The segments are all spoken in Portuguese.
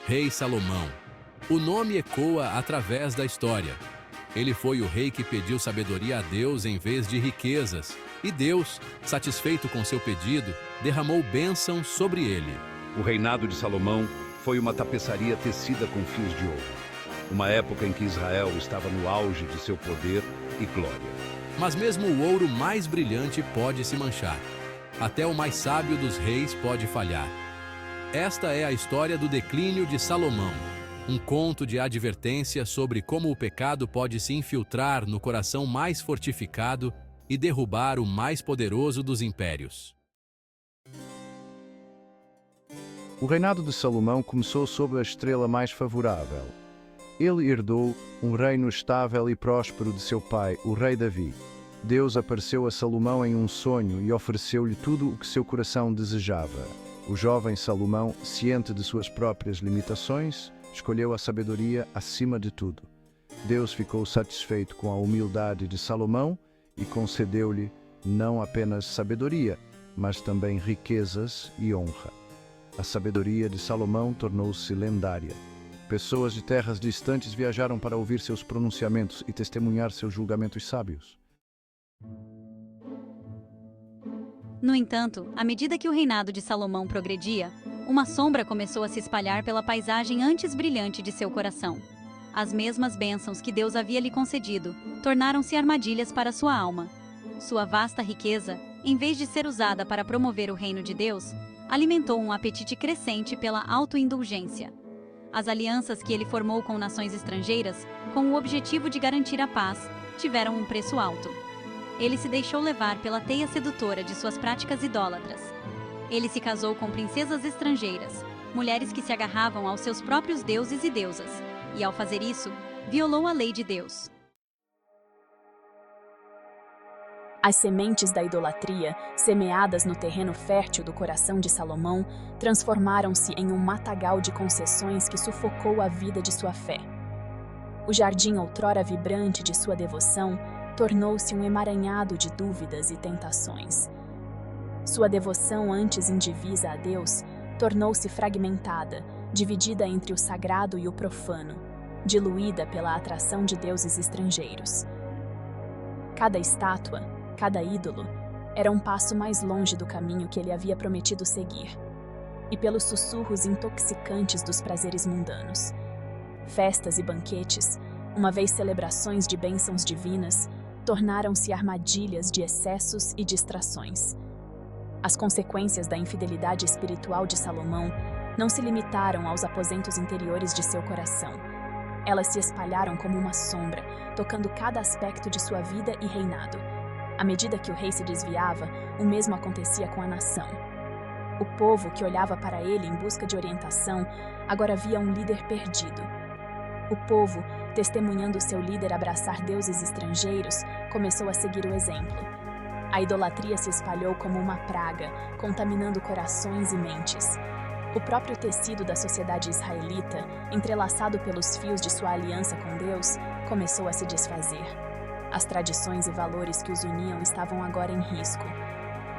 Rei Salomão. O nome ecoa através da história. Ele foi o rei que pediu sabedoria a Deus em vez de riquezas, e Deus, satisfeito com seu pedido, derramou bênção sobre ele. O reinado de Salomão foi uma tapeçaria tecida com fios de ouro. Uma época em que Israel estava no auge de seu poder e glória. Mas mesmo o ouro mais brilhante pode se manchar. Até o mais sábio dos reis pode falhar. Esta é a história do declínio de Salomão. Um conto de advertência sobre como o pecado pode se infiltrar no coração mais fortificado e derrubar o mais poderoso dos impérios. O reinado de Salomão começou sob a estrela mais favorável. Ele herdou um reino estável e próspero de seu pai, o rei Davi. Deus apareceu a Salomão em um sonho e ofereceu-lhe tudo o que seu coração desejava. O jovem Salomão, ciente de suas próprias limitações, escolheu a sabedoria acima de tudo. Deus ficou satisfeito com a humildade de Salomão e concedeu-lhe não apenas sabedoria, mas também riquezas e honra. A sabedoria de Salomão tornou-se lendária. Pessoas de terras distantes viajaram para ouvir seus pronunciamentos e testemunhar seus julgamentos sábios. No entanto, à medida que o reinado de Salomão progredia, uma sombra começou a se espalhar pela paisagem antes brilhante de seu coração. As mesmas bênçãos que Deus havia lhe concedido tornaram-se armadilhas para sua alma. Sua vasta riqueza, em vez de ser usada para promover o reino de Deus, alimentou um apetite crescente pela autoindulgência. As alianças que ele formou com nações estrangeiras, com o objetivo de garantir a paz, tiveram um preço alto. Ele se deixou levar pela teia sedutora de suas práticas idólatras. Ele se casou com princesas estrangeiras, mulheres que se agarravam aos seus próprios deuses e deusas, e ao fazer isso, violou a lei de Deus. As sementes da idolatria, semeadas no terreno fértil do coração de Salomão, transformaram-se em um matagal de concessões que sufocou a vida de sua fé. O jardim outrora vibrante de sua devoção tornou-se um emaranhado de dúvidas e tentações. Sua devoção antes indivisa a Deus tornou-se fragmentada, dividida entre o sagrado e o profano, diluída pela atração de deuses estrangeiros. Cada estátua, cada ídolo, era um passo mais longe do caminho que ele havia prometido seguir, e pelos sussurros intoxicantes dos prazeres mundanos. Festas e banquetes, uma vez celebrações de bênçãos divinas, tornaram-se armadilhas de excessos e distrações. As consequências da infidelidade espiritual de Salomão não se limitaram aos aposentos interiores de seu coração. Elas se espalharam como uma sombra, tocando cada aspecto de sua vida e reinado. À medida que o rei se desviava, o mesmo acontecia com a nação. O povo que olhava para ele em busca de orientação, agora via um líder perdido. O povo, testemunhando seu líder abraçar deuses estrangeiros, começou a seguir o exemplo. A idolatria se espalhou como uma praga, contaminando corações e mentes. O próprio tecido da sociedade israelita, entrelaçado pelos fios de sua aliança com Deus, começou a se desfazer. As tradições e valores que os uniam estavam agora em risco.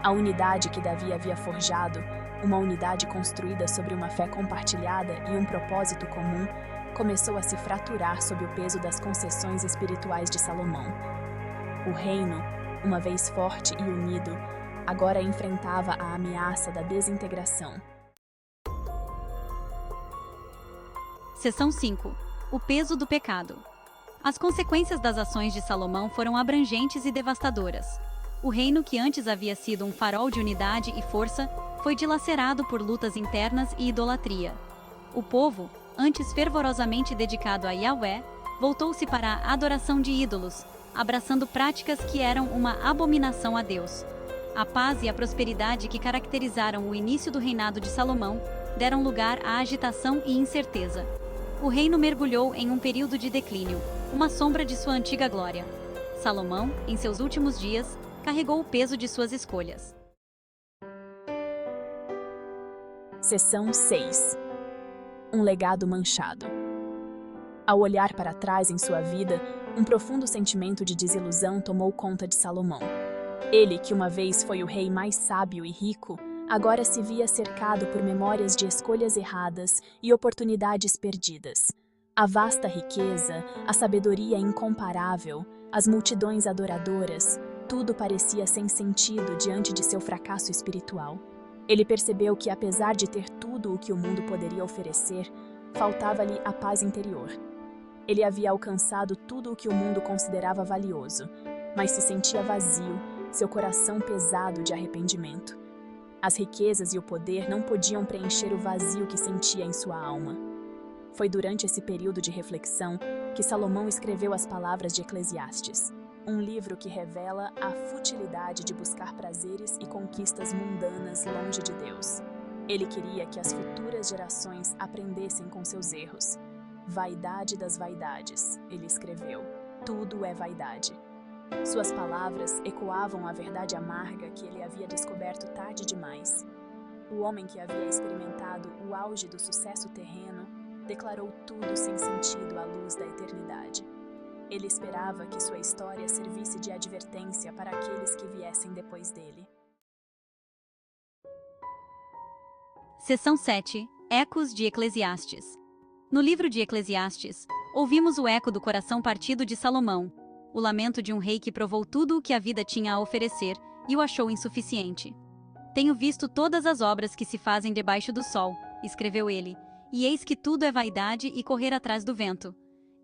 A unidade que Davi havia forjado, uma unidade construída sobre uma fé compartilhada e um propósito comum, começou a se fraturar sob o peso das concessões espirituais de Salomão. O reino, uma vez forte e unido, agora enfrentava a ameaça da desintegração. Seção 5. O peso do pecado. As consequências das ações de Salomão foram abrangentes e devastadoras. O reino que antes havia sido um farol de unidade e força foi dilacerado por lutas internas e idolatria. O povo, antes fervorosamente dedicado a Yahvé, voltou-se para a adoração de ídolos, abraçando práticas que eram uma abominação a Deus. A paz e a prosperidade que caracterizaram o início do reinado de Salomão deram lugar à agitação e incerteza. O reino mergulhou em um período de declínio, uma sombra de sua antiga glória. Salomão, em seus últimos dias, carregou o peso de suas escolhas. Seção 6. Um legado manchado. Ao olhar para trás em sua vida, um profundo sentimento de desilusão tomou conta de Salomão. Ele, que uma vez foi o rei mais sábio e rico, agora se via cercado por memórias de escolhas erradas e oportunidades perdidas. A vasta riqueza, a sabedoria incomparável, as multidões adoradoras, tudo parecia sem sentido diante de seu fracasso espiritual. Ele percebeu que, apesar de ter tudo o que o mundo poderia oferecer, faltava-lhe a paz interior. Ele havia alcançado tudo o que o mundo considerava valioso, mas se sentia vazio, seu coração pesado de arrependimento. As riquezas e o poder não podiam preencher o vazio que sentia em sua alma. Foi durante esse período de reflexão que Salomão escreveu as palavras de Eclesiastes, um livro que revela a futilidade de buscar prazeres e conquistas mundanas longe de Deus. Ele queria que as futuras gerações aprendessem com seus erros. Vaidade das vaidades, ele escreveu. Tudo é vaidade. Suas palavras ecoavam a verdade amarga que ele havia descoberto tarde demais. O homem que havia experimentado o auge do sucesso terreno declarou tudo sem sentido à luz da eternidade. Ele esperava que sua história servisse de advertência para aqueles que viessem depois dele. Seção 7. Ecos de Eclesiastes. No livro de Eclesiastes, ouvimos o eco do coração partido de Salomão, o lamento de um rei que provou tudo o que a vida tinha a oferecer e o achou insuficiente. Tenho visto todas as obras que se fazem debaixo do sol, escreveu ele, e eis que tudo é vaidade e correr atrás do vento.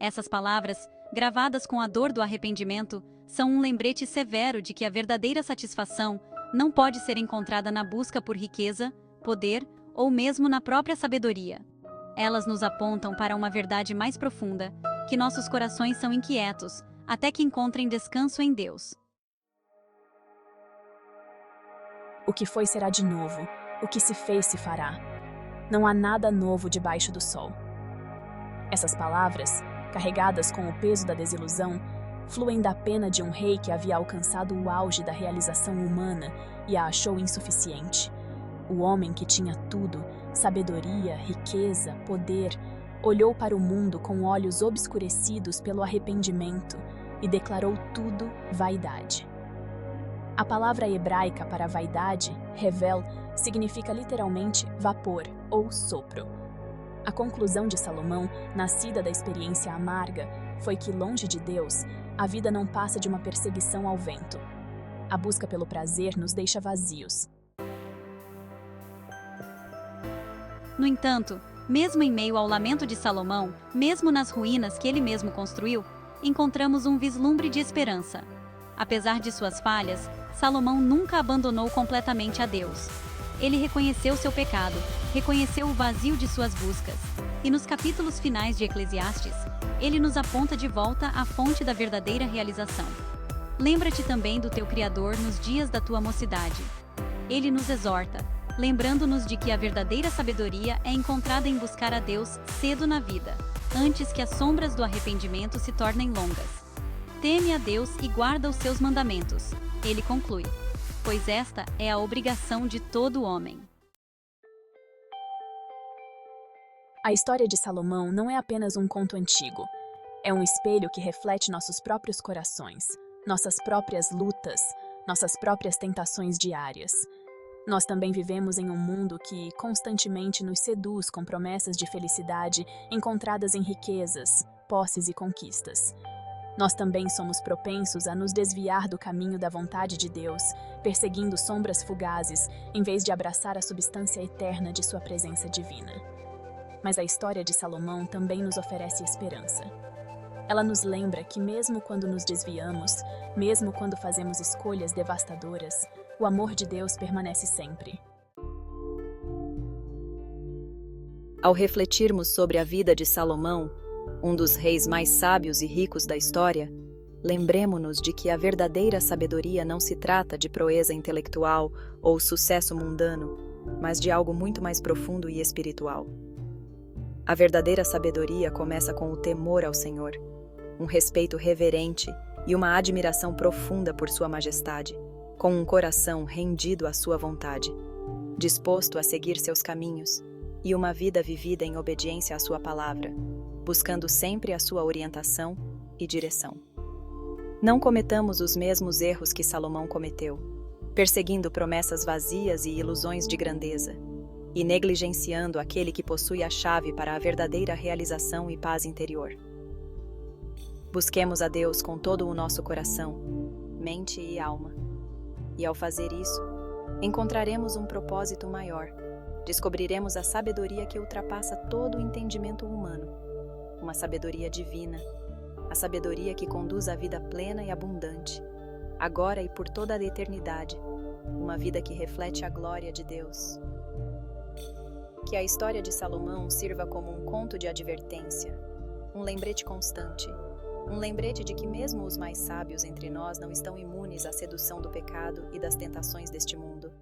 Essas palavras, gravadas com a dor do arrependimento, são um lembrete severo de que a verdadeira satisfação não pode ser encontrada na busca por riqueza, poder ou mesmo na própria sabedoria. Elas nos apontam para uma verdade mais profunda, que nossos corações são inquietos, até que encontrem descanso em Deus. O que foi será de novo, o que se fez se fará. Não há nada novo debaixo do sol. Essas palavras, carregadas com o peso da desilusão, fluem da pena de um rei que havia alcançado o auge da realização humana e a achou insuficiente. O homem que tinha tudo, sabedoria, riqueza, poder, olhou para o mundo com olhos obscurecidos pelo arrependimento e declarou tudo vaidade. A palavra hebraica para vaidade, revel, significa literalmente vapor ou sopro. A conclusão de Salomão, nascida da experiência amarga, foi que, longe de Deus, a vida não passa de uma perseguição ao vento. A busca pelo prazer nos deixa vazios. No entanto, mesmo em meio ao lamento de Salomão, mesmo nas ruínas que ele mesmo construiu, encontramos um vislumbre de esperança. Apesar de suas falhas, Salomão nunca abandonou completamente a Deus. Ele reconheceu seu pecado, reconheceu o vazio de suas buscas, e nos capítulos finais de Eclesiastes, ele nos aponta de volta à fonte da verdadeira realização. Lembra-te também do teu Criador nos dias da tua mocidade. Ele nos exorta, lembrando-nos de que a verdadeira sabedoria é encontrada em buscar a Deus cedo na vida, antes que as sombras do arrependimento se tornem longas. Teme a Deus e guarda os seus mandamentos, ele conclui, pois esta é a obrigação de todo homem. A história de Salomão não é apenas um conto antigo. É um espelho que reflete nossos próprios corações, nossas próprias lutas, nossas próprias tentações diárias. Nós também vivemos em um mundo que constantemente nos seduz com promessas de felicidade encontradas em riquezas, posses e conquistas. Nós também somos propensos a nos desviar do caminho da vontade de Deus, perseguindo sombras fugazes, em vez de abraçar a substância eterna de sua presença divina. Mas a história de Salomão também nos oferece esperança. Ela nos lembra que mesmo quando nos desviamos, mesmo quando fazemos escolhas devastadoras, o amor de Deus permanece sempre. Ao refletirmos sobre a vida de Salomão, um dos reis mais sábios e ricos da história, lembremo-nos de que a verdadeira sabedoria não se trata de proeza intelectual ou sucesso mundano, mas de algo muito mais profundo e espiritual. A verdadeira sabedoria começa com o temor ao Senhor, um respeito reverente e uma admiração profunda por Sua Majestade, com um coração rendido à Sua vontade, disposto a seguir seus caminhos, e uma vida vivida em obediência à Sua palavra, buscando sempre a Sua orientação e direção. Não cometamos os mesmos erros que Salomão cometeu. perseguindo promessas vazias e ilusões de grandeza, e negligenciando aquele que possui a chave para a verdadeira realização e paz interior. Busquemos a Deus com todo o nosso coração, mente e alma. E ao fazer isso, encontraremos um propósito maior. Descobriremos a sabedoria que ultrapassa todo o entendimento humano, uma sabedoria divina, a sabedoria que conduz à vida plena e abundante, agora e por toda a eternidade, uma vida que reflete a glória de Deus. Que a história de Salomão sirva como um conto de advertência, um lembrete constante, um lembrete de que mesmo os mais sábios entre nós não estão imunes à sedução do pecado e das tentações deste mundo.